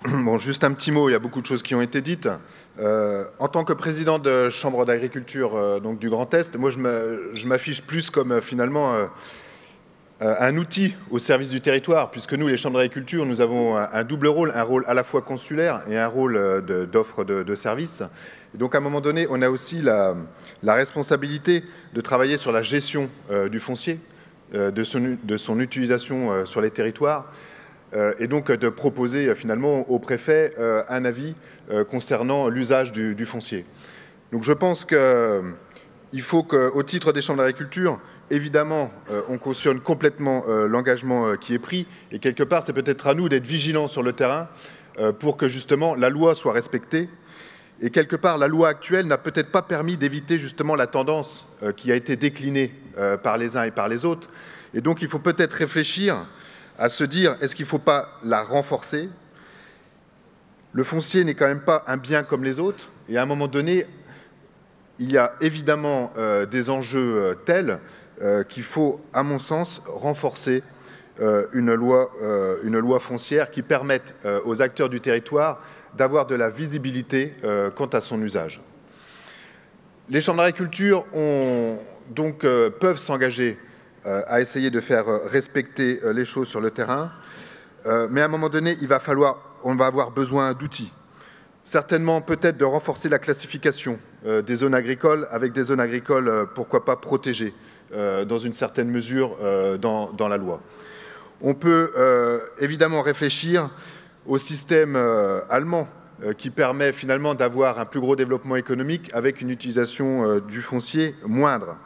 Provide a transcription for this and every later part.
Bon, juste un petit mot, il y a beaucoup de choses qui ont été dites. En tant que président de Chambre d'agriculture donc du Grand Est, moi je m'affiche plus comme finalement un outil au service du territoire, puisque nous, les chambres d'agriculture, nous avons un double rôle, un rôle à la fois consulaire et un rôle d'offre de services. Et donc à un moment donné, on a aussi la responsabilité de travailler sur la gestion du foncier, de son utilisation sur les territoires, et donc de proposer finalement au préfet un avis concernant l'usage du foncier. Donc je pense qu'il faut qu'au titre des chambres d'agriculture, évidemment, on cautionne complètement l'engagement qui est pris, et quelque part, c'est peut-être à nous d'être vigilants sur le terrain pour que justement la loi soit respectée. Et quelque part, la loi actuelle n'a peut-être pas permis d'éviter justement la tendance qui a été déclinée par les uns et par les autres. Et donc, il faut peut-être réfléchir à se dire, est-ce qu'il ne faut pas la renforcer? Le foncier n'est quand même pas un bien comme les autres, et à un moment donné, il y a évidemment des enjeux tels qu'il faut, à mon sens, renforcer une loi foncière qui permette aux acteurs du territoire d'avoir de la visibilité quant à son usage. Les chambres d'agriculture peuvent s'engager à essayer de faire respecter les choses sur le terrain, mais à un moment donné, on va avoir besoin d'outils. Certainement, peut-être de renforcer la classification des zones agricoles avec des zones agricoles, pourquoi pas, protégées dans une certaine mesure dans la loi. On peut évidemment réfléchir au système allemand qui permet finalement d'avoir un plus gros développement économique avec une utilisation du foncier moindre,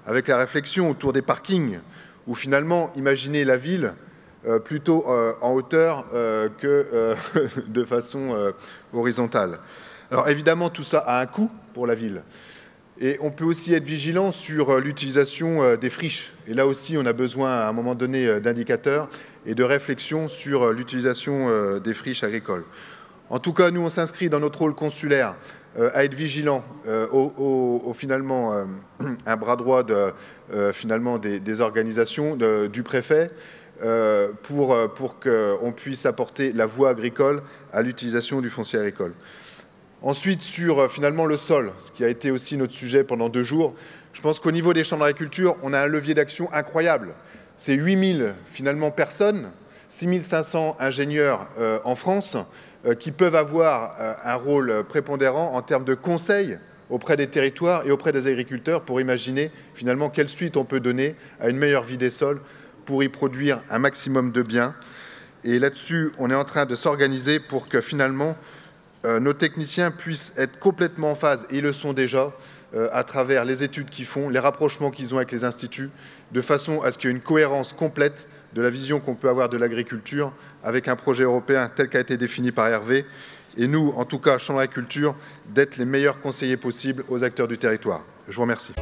avec la réflexion autour des parkings, où finalement, imaginer la ville plutôt en hauteur que de façon horizontale. Alors évidemment, tout ça a un coût pour la ville. Et on peut aussi être vigilant sur l'utilisation des friches. Et là aussi, on a besoin à un moment donné d'indicateurs et de réflexion sur l'utilisation des friches agricoles. En tout cas, nous, on s'inscrit dans notre rôle consulaire à être vigilant finalement un bras droit finalement des organisations du préfet pour qu'on puisse apporter la voie agricole à l'utilisation du foncier agricole. Ensuite, sur finalement le sol, ce qui a été aussi notre sujet pendant 2 jours, je pense qu'au niveau des chambres d'agriculture, on a un levier d'action incroyable. C'est 8000 finalement personnes, 6500 ingénieurs en France qui peuvent avoir un rôle prépondérant en termes de conseil auprès des territoires et auprès des agriculteurs pour imaginer finalement quelle suite on peut donner à une meilleure vie des sols pour y produire un maximum de biens. Et là-dessus, on est en train de s'organiser pour que finalement nos techniciens puissent être complètement en phase, et ils le sont déjà, à travers les études qu'ils font, les rapprochements qu'ils ont avec les instituts, de façon à ce qu'il y ait une cohérence complète de la vision qu'on peut avoir de l'agriculture avec un projet européen tel qu'a été défini par Hervé. Et nous, en tout cas, Chambre d'agriculture, d'être les meilleurs conseillers possibles aux acteurs du territoire. Je vous remercie.